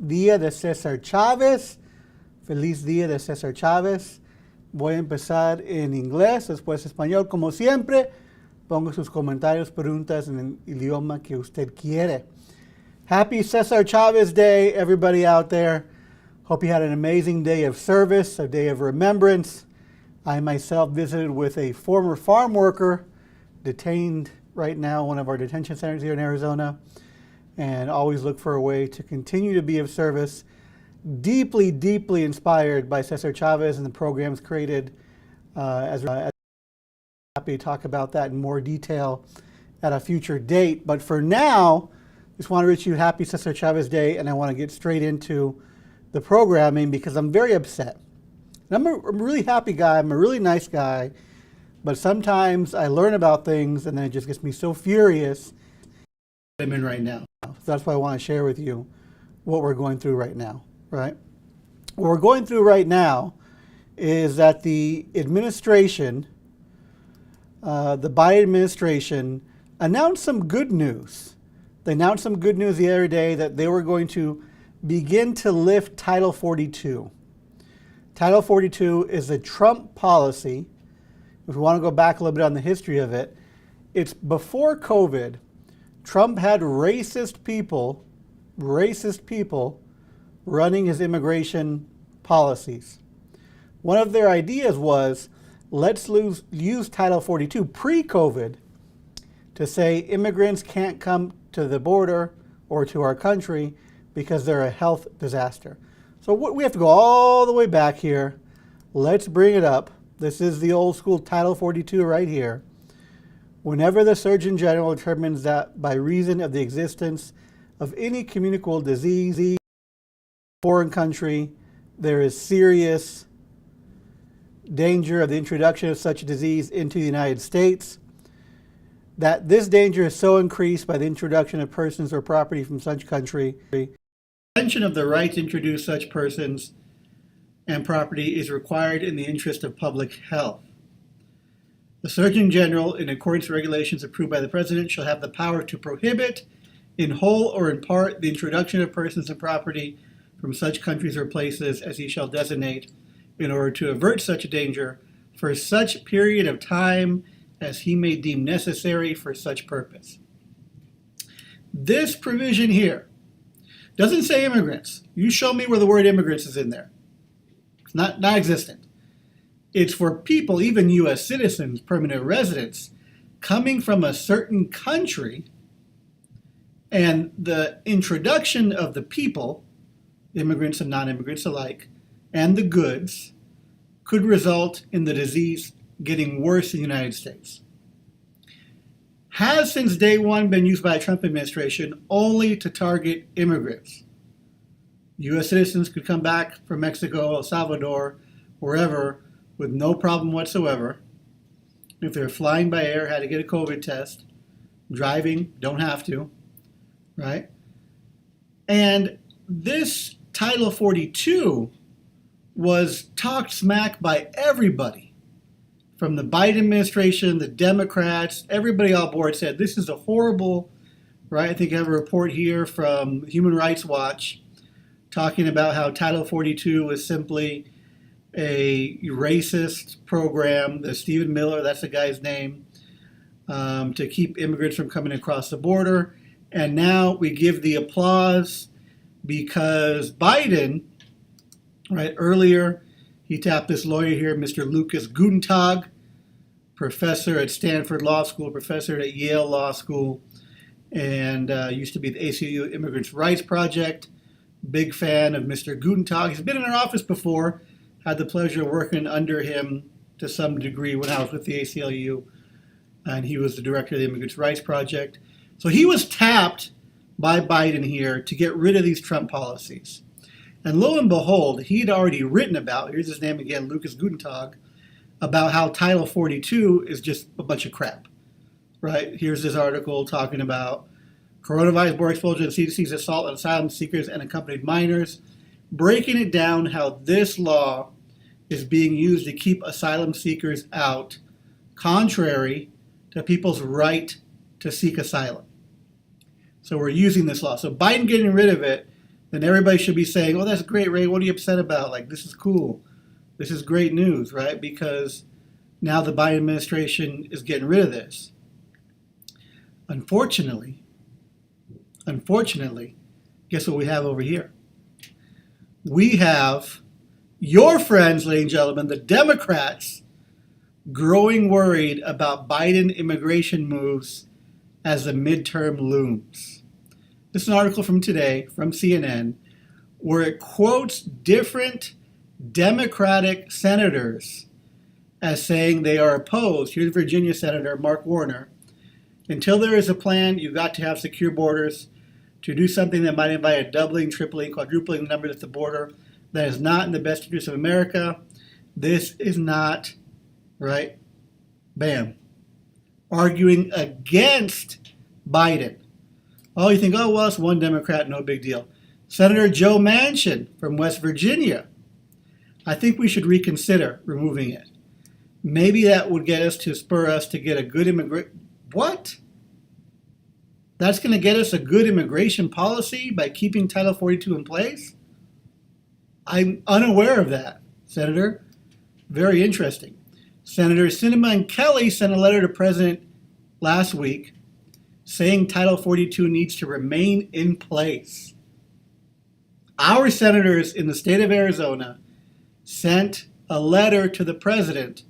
Día de César Chávez. Feliz Día de César Chávez. Voy a empezar en inglés, después español. Como siempre, ponga sus comentarios, preguntas en el idioma que usted quiere. Happy César Chavez Day, everybody out there. Hope you had an amazing day of service, a day of remembrance. I myself visited with a former farm worker detained right now, one of our detention centers here in Arizona, and always look for a way to continue to be of service. Deeply, deeply inspired by Cesar Chavez and the programs created. Happy to talk about that in more detail at a future date. But for now, just want to wish you happy Cesar Chavez Day, and I want to get straight into the programming because I'm very upset. And I'm a really happy guy. I'm a really nice guy. But sometimes I learn about things and then it just gets me so furious that I'm in right now. So that's why I want to share with you what we're going through right now, right? What we're going through right now is that the administration, the Biden administration, announced some good news. They announced some good news the other day that they were going to begin to lift Title 42. Title 42 is a Trump policy. If we want to go back a little bit on the history of it, it's before COVID. Trump had racist people running his immigration policies. One of their ideas was, let's use Title 42 pre-COVID to say immigrants can't come to the border or to our country because they're a health disaster. So we have to go all the way back here. Let's bring it up. This is the old school Title 42 right here. Whenever the Surgeon General determines that by reason of the existence of any communicable disease in a foreign country, there is serious danger of the introduction of such a disease into the United States, that this danger is so increased by the introduction of persons or property from such country, extension of the right to introduce such persons and property is required in the interest of public health. The Surgeon General, in accordance with regulations approved by the President, shall have the power to prohibit, in whole or in part, the introduction of persons and property from such countries or places as he shall designate, in order to avert such a danger for such period of time as he may deem necessary for such purpose. This provision here doesn't say immigrants. You show me where the word immigrants is in there. It's not existent. It's for people, even U.S. citizens, permanent residents, coming from a certain country, and the introduction of the people, immigrants and non-immigrants alike, and the goods could result in the disease getting worse in the United States. Has since day one been used by the Trump administration only to target immigrants. U.S. citizens could come back from Mexico, El Salvador, wherever, with no problem whatsoever. If they're flying by air, had to get a COVID test. Driving, don't have to, right? And this Title 42 was talked smack by everybody. From the Biden administration, the Democrats, everybody on board said this is a horrible, right? I think I have a report here from Human Rights Watch talking about how Title 42 is simply a racist program, the Stephen Miller, that's the guy's name, to keep immigrants from coming across the border. And now we give the applause because Biden, right, earlier he tapped this lawyer here, Mr. Lucas Gutentag, professor at Stanford Law School, professor at Yale Law School, and used to be the ACLU Immigrants' Rights Project. Big fan of Mr. Gutentag. He's been in our office before. Had the pleasure of working under him to some degree when I was with the ACLU, and he was the director of the Immigrants' Rights Project. So he was tapped by Biden here to get rid of these Trump policies. And lo and behold, he'd already written about, here's his name again, Lucas Gutentag, about how Title 42 is just a bunch of crap, right? Here's this article talking about coronavirus border exposure and CDC's assault on asylum seekers and accompanied minors, breaking it down how this law is being used to keep asylum seekers out, contrary to people's right to seek asylum. So we're using this law. So Biden getting rid of it then everybody should be saying, oh, that's great, Ray. What are you upset about? Like, this is cool. This is great news, right? Because now the Biden administration is getting rid of this. Unfortunately, guess what we have over here? We have your friends, ladies and gentlemen, the Democrats, growing worried about Biden immigration moves as the midterm looms. This is an article from today, from CNN, where it quotes different Democratic senators as saying they are opposed. Here's Virginia Senator Mark Warner. Until there is a plan, you've got to have secure borders. To do something that might invite a doubling, tripling, quadrupling the numbers at the border, that is not in the best interest of America. This is not, right? Bam. Arguing against Biden. Oh, you think, oh, well, it's one Democrat, no big deal. Senator Joe Manchin from West Virginia. I think we should reconsider removing it. Maybe that would get us to spur us to get a good What? That's going to get us a good immigration policy by keeping Title 42 in place? I'm unaware of that, Senator. Very interesting. Senator Sinema and Kelly sent a letter to President last week saying Title 42 needs to remain in place. Our senators in the state of Arizona sent a letter to the president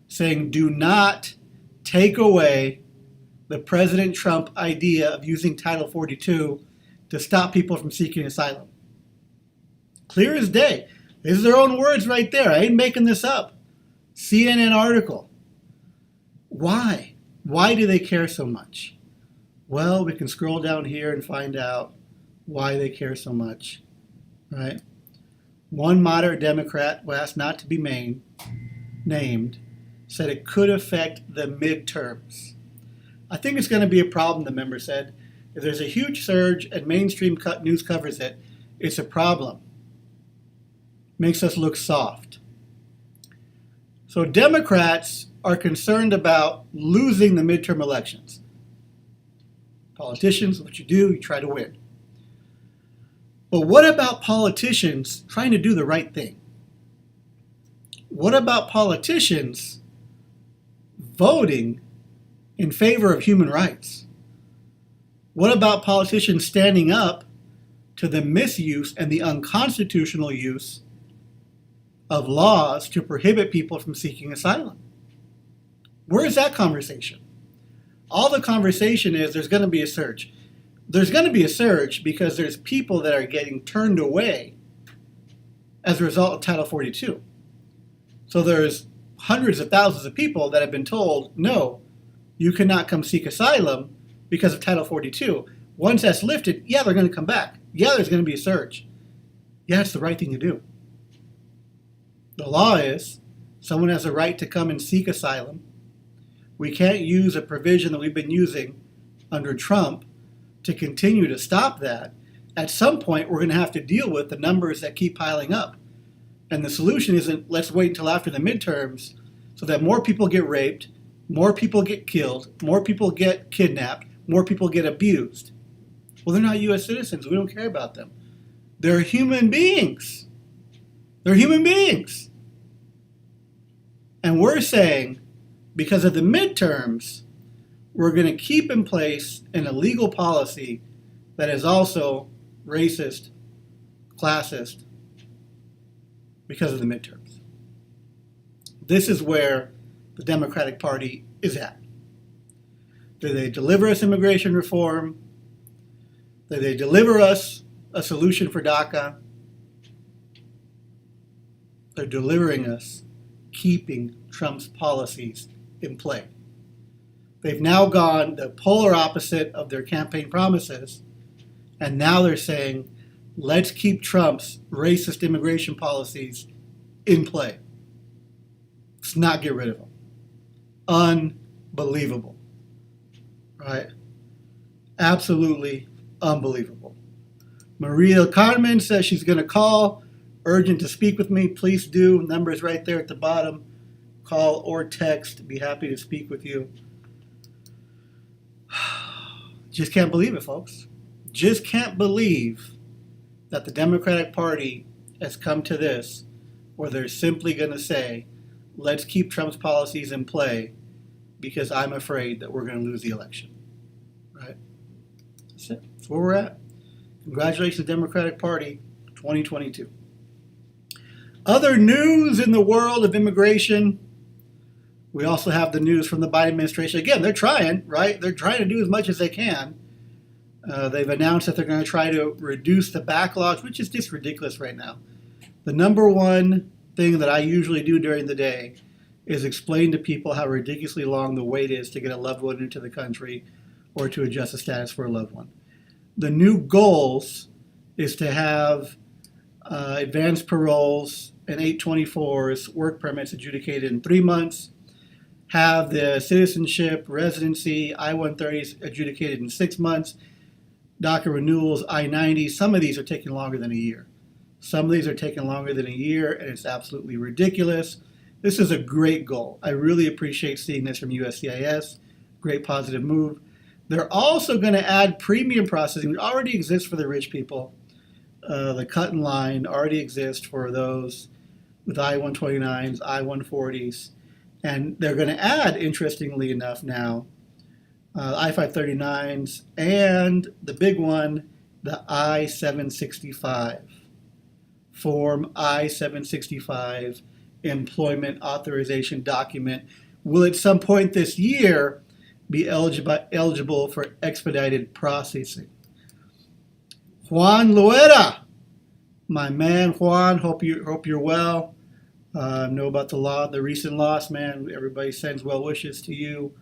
saying, do not take away the President Trump idea of using Title 42 to stop people from seeking asylum. Clear as day. These are their own words right there. I ain't making this up. CNN article. Why? Why do they care so much? Well, we can scroll down here and find out why they care so much, right? One moderate Democrat who asked not to be named said it could affect the midterms. I think it's going to be a problem, the member said. If there's a huge surge and mainstream news covers it, it's a problem. Makes us look soft. So Democrats are concerned about losing the midterm elections. Politicians, what you do, you try to win. But what about politicians trying to do the right thing? What about politicians voting in favor of human rights? What about politicians standing up to the misuse and the unconstitutional use of laws to prohibit people from seeking asylum? Where is that conversation? All the conversation is there's going to be a surge. There's going to be a surge because there's people that are getting turned away as a result of Title 42. So there's hundreds of thousands of people that have been told, no, you cannot come seek asylum because of Title 42. Once that's lifted, yeah, they're going to come back. Yeah, there's going to be a surge. Yeah, it's the right thing to do. The law is someone has a right to come and seek asylum. We can't use a provision that we've been using under Trump to continue to stop that. At some point, we're going to have to deal with the numbers that keep piling up. And the solution isn't let's wait until after the midterms so that more people get raped, more people get killed, more people get kidnapped, more people get abused. Well, they're not U.S. citizens. We don't care about them. They're human beings. They're human beings. And we're saying, because of the midterms, we're going to keep in place an illegal policy that is also racist, classist, because of the midterms. This is where the Democratic Party is at. Do they deliver us immigration reform? Do they deliver us a solution for DACA? They're delivering us keeping Trump's policies in play. They've now gone the polar opposite of their campaign promises, and now they're saying, let's keep Trump's racist immigration policies in play. Let's not get rid of them. Unbelievable. Right? Absolutely unbelievable. Maria Carmen says she's going to call. Urgent to speak with me. Please do. Number is right there at the bottom. Call or text. Be happy to speak with you. Just can't believe it, folks. Just can't believe that the Democratic Party has come to this, where they're simply going to say, let's keep Trump's policies in play because I'm afraid that we're going to lose the election. Right? That's it. That's where we're at. Congratulations, Democratic Party, 2022. Other news in the world of immigration. We also have the news from the Biden administration. Again, they're trying, right? They're trying to do as much as they can. They've announced that they're going to try to reduce the backlogs, which is just ridiculous right now. The number one thing that I usually do during the day is explain to people how ridiculously long the wait is to get a loved one into the country or to adjust the status for a loved one. The new goals is to have advanced paroles and 824s, work permits adjudicated in 3 months, have the citizenship, residency, I-130s adjudicated in 6 months, DACA renewals, I-90s. Some of these are taking longer than a year. Some of these are taking longer than a year, and it's absolutely ridiculous. This is a great goal. I really appreciate seeing this from USCIS. Great positive move. They're also going to add premium processing, which already exists for the rich people. The cut in line already exists for those with I-129s, I-140s. And they're going to add, interestingly enough now, I-539s and the big one, the I-765. Form I-765 employment authorization document will at some point this year be eligible for expedited processing. Juan Loera, my man Juan, hope you're well. Know about the recent loss, man. Everybody sends well wishes to you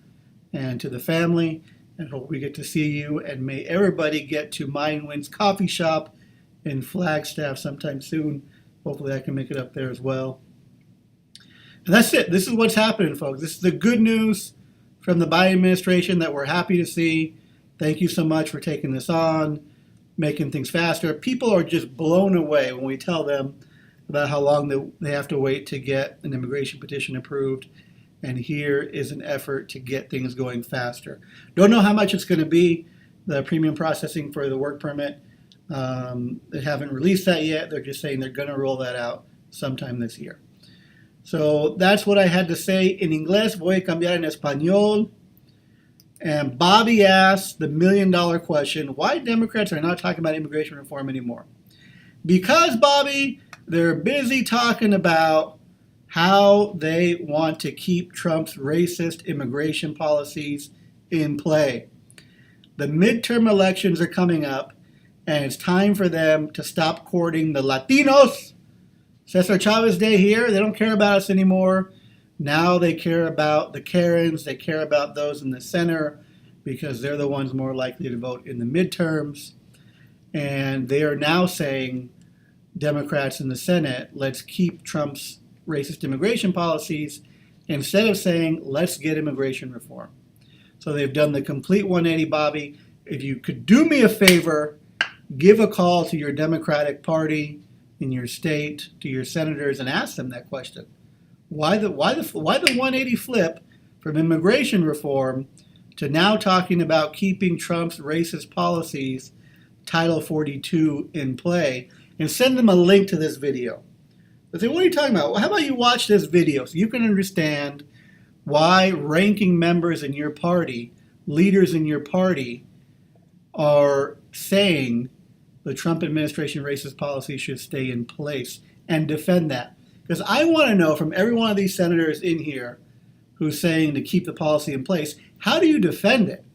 and to the family, and hope we get to see you. And may everybody get to Mind Wind's coffee shop in Flagstaff sometime soon. Hopefully I can make it up there as well. And that's it. This is what's happening, folks. This is the good news from the Biden administration that we're happy to see. Thank you so much for taking this on, making things faster. People are just blown away when we tell them about how long they have to wait to get an immigration petition approved. And here is an effort to get things going faster. Don't know how much it's going to be, the premium processing for the work permit. They haven't released that yet. They're just saying they're going to roll that out sometime this year. So that's what I had to say in Inglés. Voy a cambiar en español. And Bobby asked the million-dollar question, why Democrats are not talking about immigration reform anymore? Because, Bobby, they're busy talking about how they want to keep Trump's racist immigration policies in play. The midterm elections are coming up, and it's time for them to stop courting the Latinos. Cesar Chavez Day here, they don't care about us anymore. Now they care about the Karens, they care about those in the center, because they're the ones more likely to vote in the midterms. And they are now saying, Democrats in the Senate, let's keep Trump's racist immigration policies instead of saying, let's get immigration reform. So they've done the complete 180, Bobby. If you could do me a favor, give a call to your Democratic Party in your state, to your senators, and ask them that question. Why the 180 flip from immigration reform to now talking about keeping Trump's racist policies, Title 42, in play? And send them a link to this video. They say, what are you talking about? Well, how about you watch this video so you can understand why ranking members in your party, leaders in your party, are saying the Trump administration racist policy should stay in place, and defend that. Because I want to know from every one of these senators in here who's saying to keep the policy in place, how do you defend it?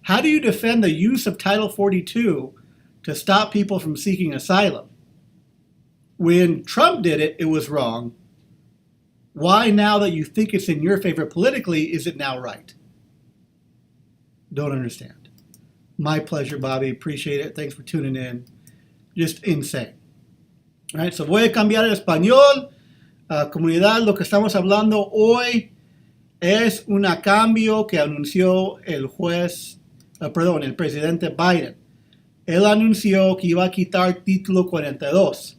How do you defend the use of Title 42 to stop people from seeking asylum? When Trump did it, it was wrong. Why, now that you think it's in your favor politically, is it now right? Don't understand. My pleasure, Bobby. Appreciate it. Thanks for tuning in. Just insane. All right, so voy a cambiar el español. Comunidad, lo que estamos hablando hoy es un cambio que anunció el presidente Biden. Él anunció que iba a quitar Título 42.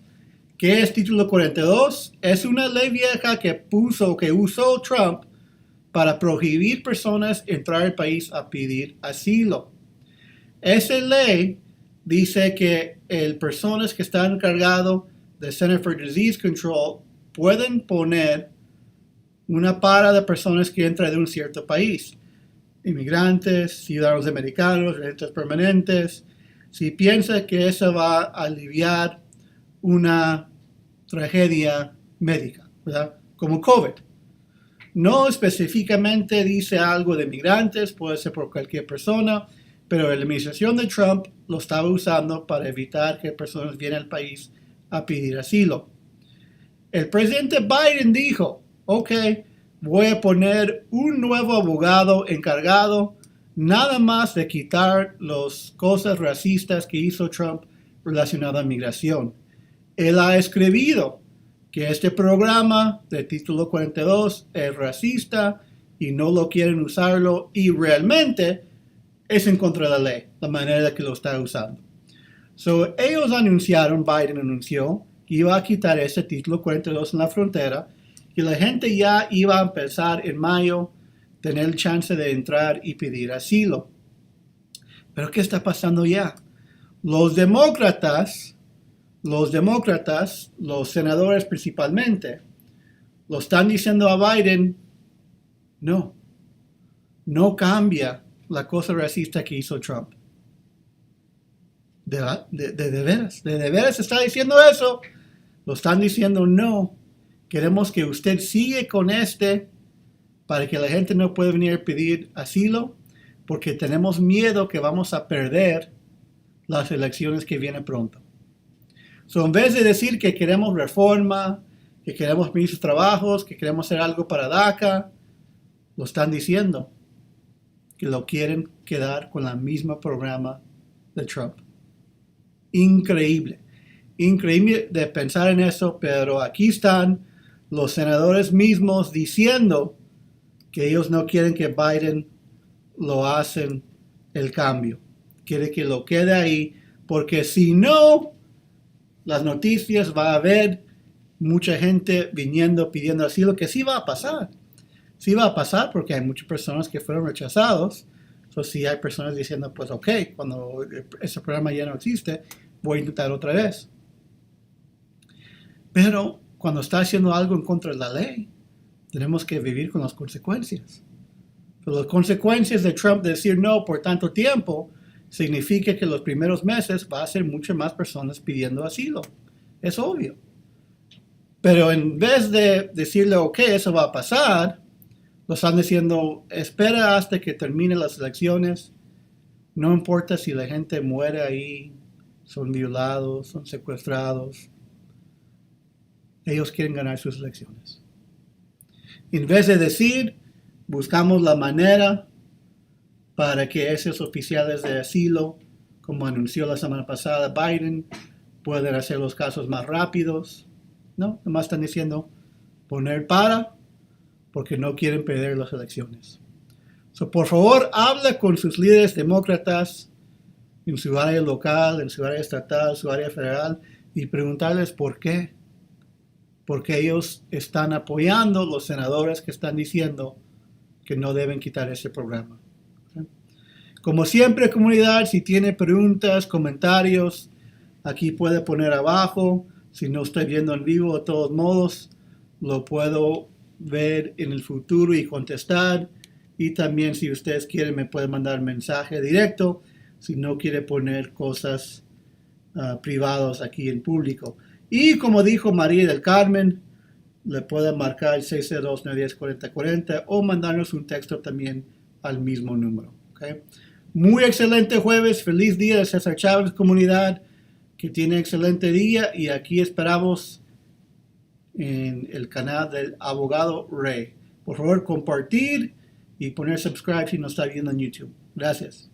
¿Qué es Título 42? Es una ley vieja que usó Trump para prohibir personas entrar al país a pedir asilo. Esa ley dice que personas que están encargados del Center for Disease Control pueden poner una para de personas que entran de un cierto país. Inmigrantes, ciudadanos americanos, residentes permanentes. Si piensa que eso va a aliviar una tragedia médica, ¿verdad? Como COVID. No específicamente dice algo de migrantes, puede ser por cualquier persona, pero la administración de Trump lo estaba usando para evitar que personas vienen al país a pedir asilo. El presidente Biden dijo, ok, voy a poner un nuevo abogado encargado nada más de quitar las cosas racistas que hizo Trump relacionado a migración. Él ha escrito que este programa de título 42 es racista y no lo quieren usarlo y realmente es en contra de la ley, la manera que lo está usando. So, ellos anunciaron, Biden anunció, que iba a quitar ese título 42 en la frontera y la gente ya iba a empezar en mayo tener el chance de entrar y pedir asilo. Pero ¿qué está pasando ya? Los demócratas, los senadores principalmente, lo están diciendo a Biden, no cambia la cosa racista que hizo Trump. De veras está diciendo eso. Lo están diciendo, no, queremos que usted siga con para que la gente no pueda venir a pedir asilo, porque tenemos miedo que vamos a perder las elecciones que vienen pronto. So, en vez de decir que queremos reforma, que queremos ministros de trabajos, que queremos hacer algo para DACA, lo están diciendo que lo quieren quedar con la misma programa de Trump. Increíble de pensar en eso, pero aquí están los senadores mismos diciendo que ellos no quieren que Biden lo hacen el cambio. Quiere que lo quede ahí, porque si no, las noticias va a haber mucha gente viniendo pidiendo asilo, que sí va a pasar. Sí va a pasar porque hay muchas personas que fueron rechazados. Entonces, sí hay personas diciendo, pues ok, cuando ese programa ya no existe, voy a intentar otra vez. Pero cuando está haciendo algo en contra de la ley, tenemos que vivir con las consecuencias. Pero las consecuencias de Trump de decir no por tanto tiempo significa que los primeros meses va a ser muchas más personas pidiendo asilo. Es obvio. Pero en vez de decirle, ok, eso va a pasar, lo están diciendo, espera hasta que terminen las elecciones. No importa si la gente muere ahí, son violados, son secuestrados. Ellos quieren ganar sus elecciones. En vez de decir, buscamos la manera para que esos oficiales de asilo, como anunció la semana pasada Biden, puedan hacer los casos más rápidos. No, nomás están diciendo poner porque no quieren perder las elecciones. So, por favor, habla con sus líderes demócratas en su área local, en su área estatal, en su área federal y preguntarles por qué. Porque ellos están apoyando los senadores que están diciendo que no deben quitar ese programa. ¿Okay? Como siempre, comunidad, si tiene preguntas, comentarios, aquí puede poner abajo. Si no estoy viendo en vivo, de todos modos, lo puedo ver en el futuro y contestar. Y también, si ustedes quieren, me pueden mandar mensaje directo si no quiere poner cosas privadas aquí en público. Y como dijo María del Carmen, le pueden marcar 602-910-4040 o mandarnos un texto también al mismo número. ¿Okay? Muy excelente jueves, feliz día de César Chávez, comunidad, que tiene excelente día y aquí esperamos en el canal del abogado Ray. Por favor, compartir y poner subscribe si nos está viendo en YouTube. Gracias.